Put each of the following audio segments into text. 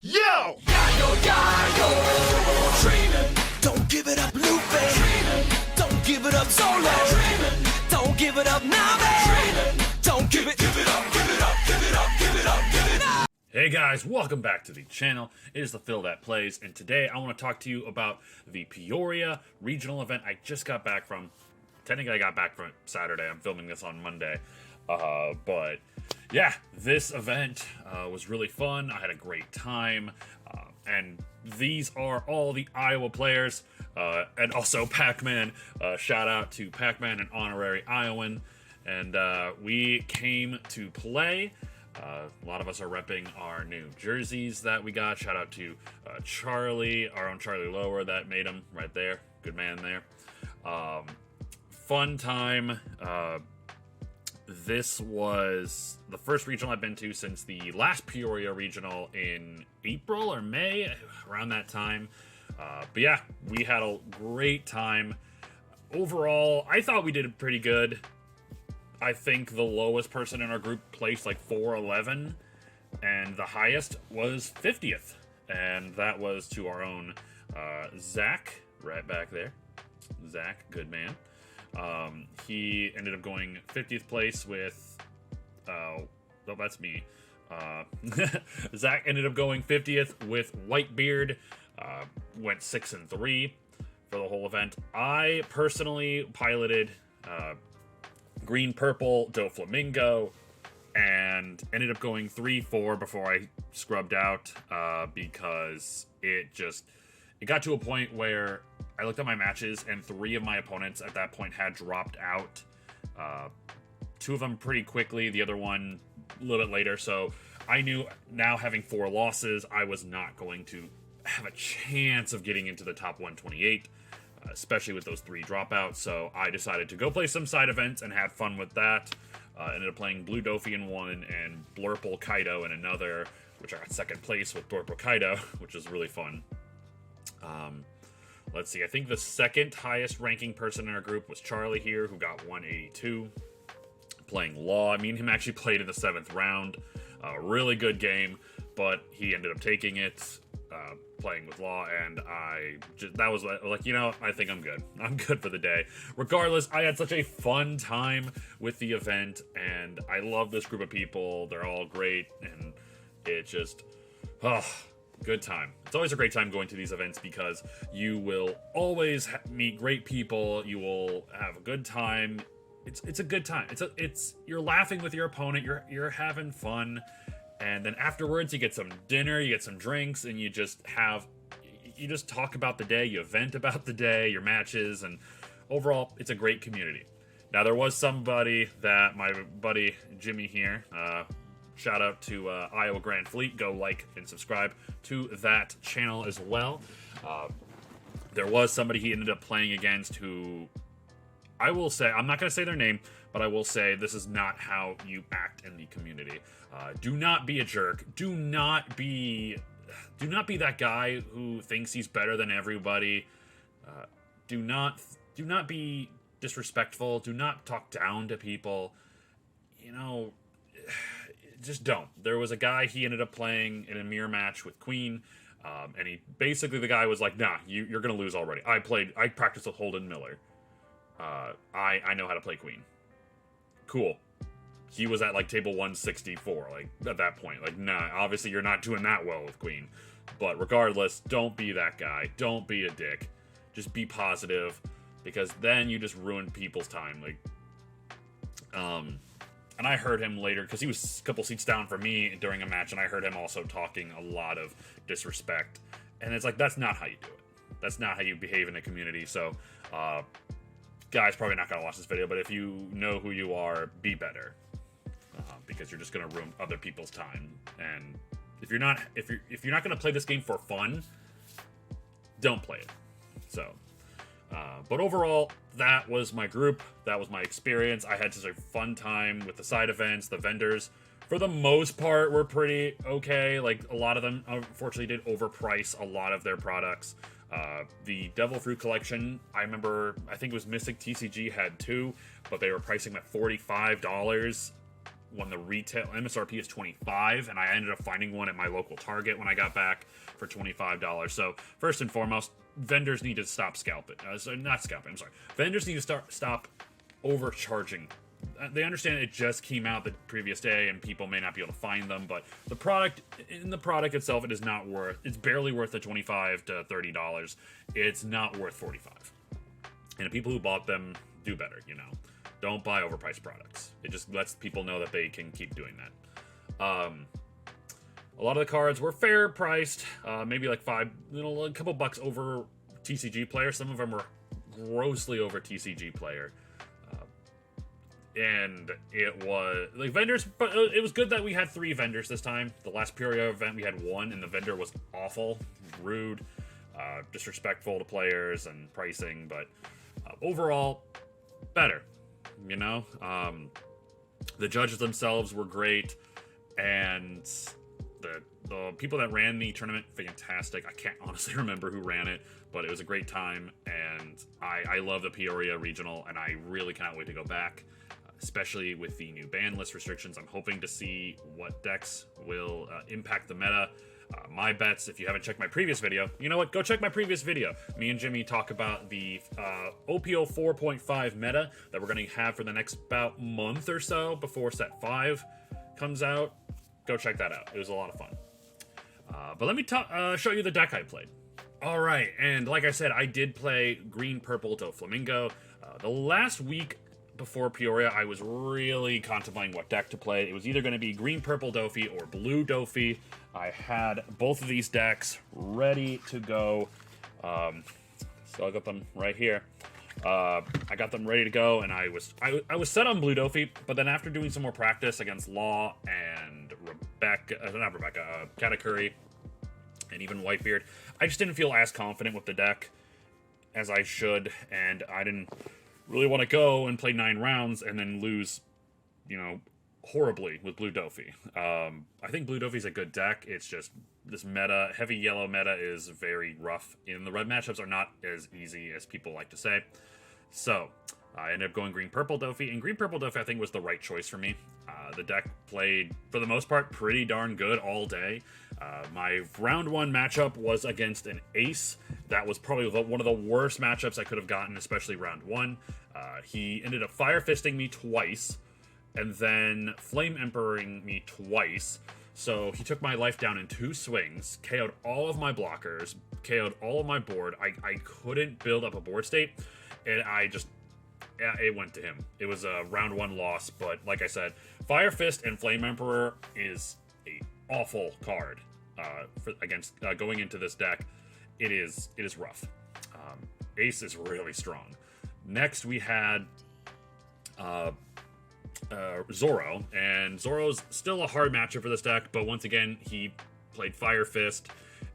Yo! Yayo, yayo, dreaming. Don't give it up, Lupe. Dreaming. Don't give it up, Solo. Dreaming. Don't give it up, Nave. Dreaming. Don't give it up, give it up, give it up, give it up, give it up. Hey guys, welcome back to the channel. It is the Phil That Plays, and today I want to talk to you about the Peoria regional event I just got back from. Technically, I got back from Saturday. I'm filming this on Monday. But yeah, this event was really fun. I had a great time. And these are all the Iowa players. And also Pacman. Shout out to Pacman, an honorary Iowan. And we came to play. A lot of us are repping our new jerseys that we got. Shout out to Charlie, our own Charlie Lower, that made them right there. Good man there. Fun time. This was the first regional I've been to since the last Peoria regional in April or May, around that time. But yeah, we had a great time. Overall, I thought we did pretty good. I think the lowest person in our group placed like 411, and the highest was 50th. And that was to our own Zach, right back there. Zach, good man. He ended up going 50th place with, oh, that's me. Zach ended up going 50th with Whitebeard, went 6-3 for the whole event. I personally piloted, Green Purple Doflamingo, and ended up going 3-4 before I scrubbed out, because it got to a point where I looked at my matches, and 3 of my opponents at that point had dropped out. 2 of them pretty quickly, the other one a little bit later, so I knew now having 4 losses, I was not going to have a chance of getting into the top 128, especially with those 3 dropouts, so I decided to go play some side events and have fun with that. Ended up playing Blue Dofi in one, and Blurple Kaido in another, which I got 2nd place with Blurple Kaido, which was really fun. Let's see, I think the 2nd highest ranking person in our group was Charlie here, who got 182, playing Law. I mean, him actually played in the 7th round. Really good game, but he ended up taking it, playing with Law, and that was like, you know, I think I'm good. I'm good for the day. Regardless, I had such a fun time with the event, and I love this group of people. They're all great, and it just, good time. It's always a great time going to these events because you will always meet great people. You will have a good time. It's a good time. You're laughing with your opponent. You're having fun, and then afterwards you get some dinner, you get some drinks, and you just talk about the day. You vent about the day, your matches, and overall, it's a great community. Now there was somebody that my buddy Jimmy here. Shout out to Iowa Grand Fleet. Go like and subscribe to that channel as well. There was somebody he ended up playing against who, I will say, I'm not going to say their name, but I will say this is not how you act in the community. Do not be a jerk. Do not be that guy who thinks he's better than everybody. Do not be disrespectful. Do not talk down to people. You know, just don't. There was a guy, he ended up playing in a mirror match with Queen, and the guy was like, nah, you're gonna lose already. I practiced with Holden Miller. I know how to play Queen. Cool. He was at like table 164, like at that point. Like, nah, obviously you're not doing that well with Queen. But regardless, don't be that guy. Don't be a dick. Just be positive, because then you just ruin people's time. Like, and I heard him later, because he was a couple seats down from me during a match, and I heard him also talking a lot of disrespect. And it's like, that's not how you do it. That's not how you behave in a community. So, guys, probably not going to watch this video, but if you know who you are, be better. Because you're just going to ruin other people's time. And if you're not going to play this game for fun, don't play it. So, but overall, that was my group. That was my experience. I had such a fun time with the side events. The vendors, for the most part, were pretty okay. Like, a lot of them, unfortunately, did overprice a lot of their products. The Devil Fruit collection, I think it was Mystic TCG had 2, but they were pricing them at $45. when the retail MSRP is 25, and I ended up finding one at my local Target when I got back for $25. So first and foremost, vendors need to stop scalping. Not scalping. I'm sorry. Vendors need to stop overcharging. They understand it just came out the previous day, and people may not be able to find them. But the product itself, it is not worth. It's barely worth the $25 to $30. It's not worth $45. And the people who bought them do better. Don't buy overpriced products. It just lets people know that they can keep doing that. A lot of the cards were fair priced, maybe like a couple bucks over TCG Player. Some of them were grossly over TCG Player. And it was like vendors, but it was good that we had 3 vendors this time. The last Peoria event we had 1, and the vendor was awful, rude, disrespectful to players and pricing, but overall, better. The judges themselves were great, and the people that ran the tournament, fantastic. I can't honestly remember who ran it, but it was a great time, and I love the Peoria regional, and I really cannot wait to go back, especially with the new ban list restrictions. I'm hoping to see what decks will impact the meta. My bets, if you haven't checked my previous video, you know what? Go check my previous video. Me and Jimmy talk about the OPO 4.5 meta that we're going to have for the next about month or so before set 5 comes out. Go check that out. It was a lot of fun. But let me show you the deck I played. All right, and like I said, I did play Green Purple Doflamingo. The last week before Peoria, I was really contemplating what deck to play. It was either going to be Green Purple Dofi or Blue Dofi. I had both of these decks ready to go. So I got them right here. I got them ready to go, and I was set on Blue Dofi, but then after doing some more practice against Law and Katakuri, and even Whitebeard, I just didn't feel as confident with the deck as I should, and I didn't really want to go and play 9 rounds and then lose, horribly with Blue Dofi. I think Blue Dofi's a good deck. It's just this meta, heavy yellow meta, is very rough, and the red matchups are not as easy as people like to say. So I ended up going Green Purple Dofi, and Green Purple Dofi I think was the right choice for me. The deck played, for the most part, pretty darn good all day. My round 1 matchup was against an Ace. That was probably one of the worst matchups I could have gotten, especially round 1. He ended up Fire Fisting me twice, and then Flame Emperoring me twice. So he took my life down in 2 swings, KO'd all of my blockers, KO'd all of my board. I couldn't build up a board state, and it went to him. It was a round 1 loss, but like I said, Fire Fist and Flame Emperor is a awful card against going into this deck. It is rough. Ace is really strong. Next we had Zoro, and Zoro's still a hard matchup for this deck, but once again he played Fire Fist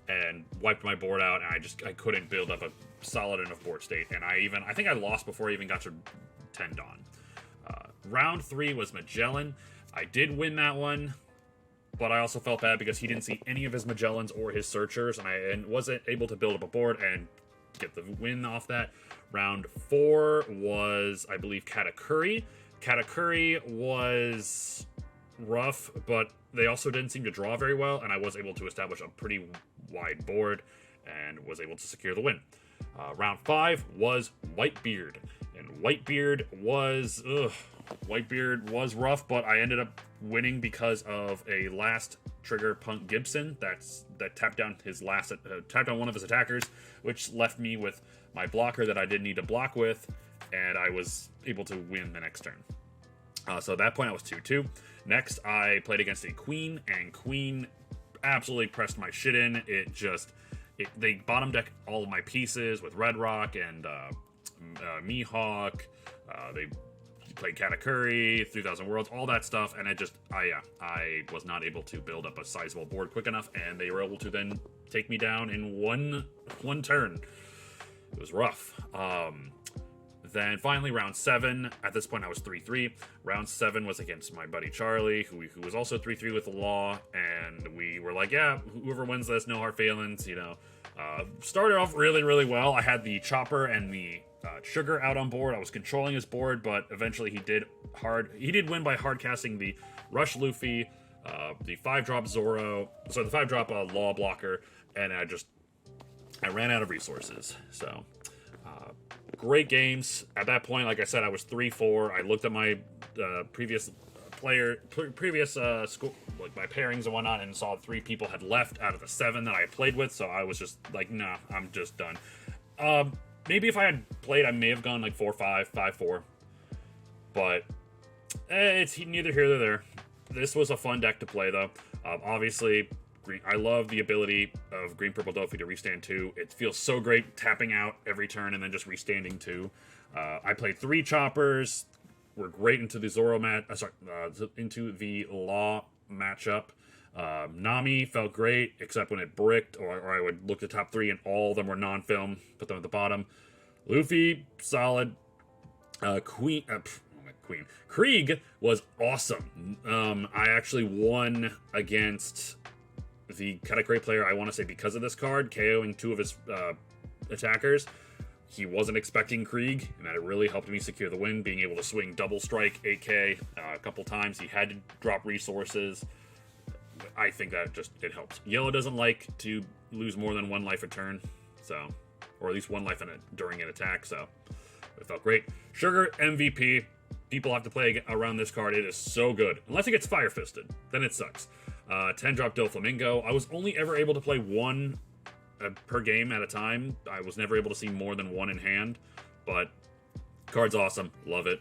and wiped my board out, and I couldn't build up a solid enough board state, and I think I lost before I even got to 10 Dawn. Round 3 was Magellan. I did win that one, but I also felt bad because he didn't see any of his Magellans or his Searchers, and I wasn't able to build up a board and get the win off that. Round 4 was, I believe, Katakuri. Katakuri was rough, but they also didn't seem to draw very well, and I was able to establish a pretty wide board and was able to secure the win. Round 5 was Whitebeard, and Whitebeard was rough, but I ended up winning because of a last trigger Punk Gibson that tapped down one of his attackers, which left me with my blocker that I didn't need to block with, and I was able to win the next turn. So at that point I was 2-2. Next I played against a Queen, and Queen absolutely pressed my shit in. They bottom deck all of my pieces with Red Rock and Mihawk. They played Katakuri, 3000 Worlds, all that stuff, and I was not able to build up a sizable board quick enough, and they were able to then take me down in one turn. It was rough. Then finally, round 7. At this point, I was 3-3. Round 7 was against my buddy Charlie, who was also 3-3 with the Law, and we were like, yeah, whoever wins this, no hard feelings, Started off really, really well. I had the Chopper and the Sugar out on board. I was controlling his board, but eventually he did He did win by hard casting the Rush Luffy, the 5-drop Zoro, so the 5-drop Law blocker, and I ran out of resources. So, great games. At that point, like I said, I was 3-4. I looked at my previous school, like my pairings and whatnot, and saw 3 people had left out of the 7 that I played with. So I was just like, nah, I'm just done. Maybe if I had played, I may have gone like 4-5, 5-4. But it's neither here nor there. This was a fun deck to play, though. Obviously, I love the ability of Green Purple Dofi to restand 2. It feels so great tapping out every turn and then just restanding 2. I played 3 choppers. We're great into the Zoro into the Law matchup. Nami felt great, except when it bricked, or I would look at the top 3 and all of them were non-film, put them at the bottom. Luffy, solid. Krieg was awesome. I actually won against the Katakuri player, I want to say because of this card, KOing 2 of his attackers. He wasn't expecting Krieg, and that really helped me secure the win, being able to swing double strike 8k a couple times. He had to drop resources. I think that it helps. Yellow doesn't like to lose more than 1 life a turn, so, or at least 1 life during an attack, so it felt great. Sugar, MVP. People have to play around this card. It is so good. Unless it gets Fire Fisted, then it sucks. 10-drop Doflamingo. I was only ever able to play 1 per game at a time. I was never able to see more than 1 in hand, but card's awesome. Love it.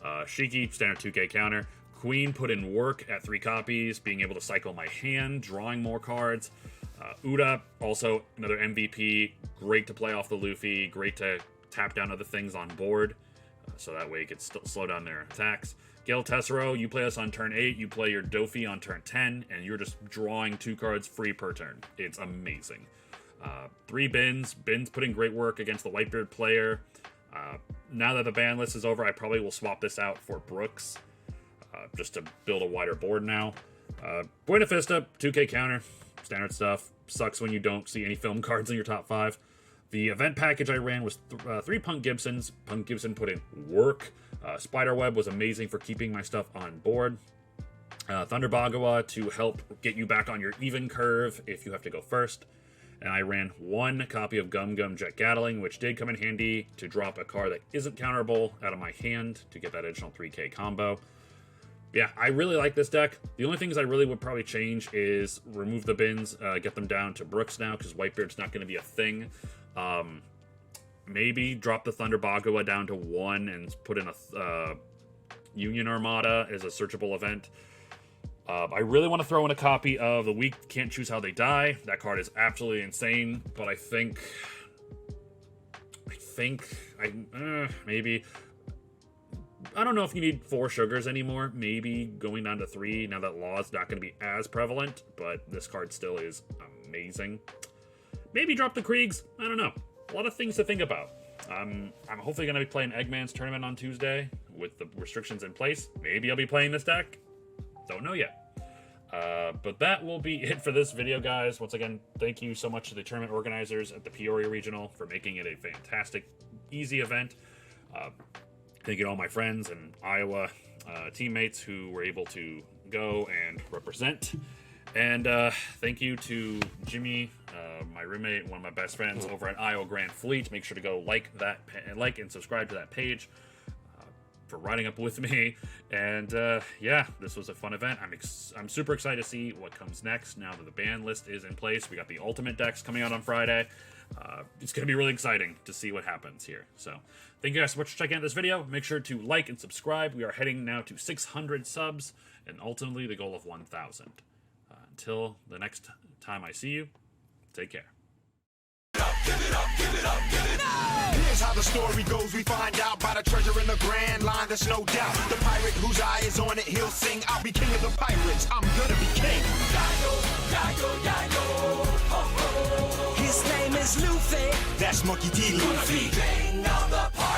Shiki, standard 2k counter. Queen put in work at 3 copies, being able to cycle my hand, drawing more cards. Uda, also another MVP. Great to play off the Luffy. Great to tap down other things on board, so that way it could slow down their attacks. Gale Tessero, you play us on turn 8, you play your Dofi on turn 10, and you're just drawing 2 cards free per turn. It's amazing. 3 Bins. Bins put in great work against the Whitebeard player. Now that the ban list is over, I probably will swap this out for Brooks, just to build a wider board now. Buena Vista, 2k counter. Standard stuff. Sucks when you don't see any film cards in your top 5. The event package I ran was 3 Punk Gibsons. Punk Gibson put in work. Spiderweb was amazing for keeping my stuff on board. Thunder Bagawa to help get you back on your even curve if you have to go first. And I ran 1 copy of Gum Gum Jet Gatling, which did come in handy to drop a card that isn't counterable out of my hand to get that additional 3k combo. Yeah, I really like this deck. The only things I really would probably change is remove the bins, get them down to Brooks now, because Whitebeard's not going to be a thing. Maybe drop the Thunder Bagawa down to 1 and put in a Union Armada as a searchable event. I really want to throw in a copy of The Weak Can't Choose How They Die. That card is absolutely insane, but I think maybe... I don't know if you need 4 sugars anymore. Maybe going down to 3 now that Law is not going to be as prevalent, but this card still is amazing. Maybe drop the Kriegs. I don't know. A lot of things to think about. I'm hopefully going to be playing Eggman's tournament on Tuesday with the restrictions in place. Maybe I'll be playing this deck. Don't know yet. But that will be it for this video, guys. Once again, thank you so much to the tournament organizers at the Peoria Regional for making it a fantastic, easy event. Thank you to all my friends and Iowa teammates who were able to go and represent. And thank you to Jimmy, my roommate, one of my best friends over at Iowa Grand Fleet. Make sure to go like and subscribe to that page for riding up with me. And yeah, this was a fun event. I'm super excited to see what comes next now that the ban list is in place. We got the Ultimate decks coming out on Friday. It's going to be really exciting to see what happens here. So thank you guys so much for checking out this video. Make sure to like and subscribe. We are heading now to 600 subs and ultimately the goal of 1,000. Until the next time I see you, take care. Here's how the story goes. We find out by the treasure in the grand line. There's no doubt. The pirate whose eye is on it, he'll sing. I'll be king of the pirates. I'm gonna be king. His name is Luffy. That's Monkey D. Luffy. King of the pirates.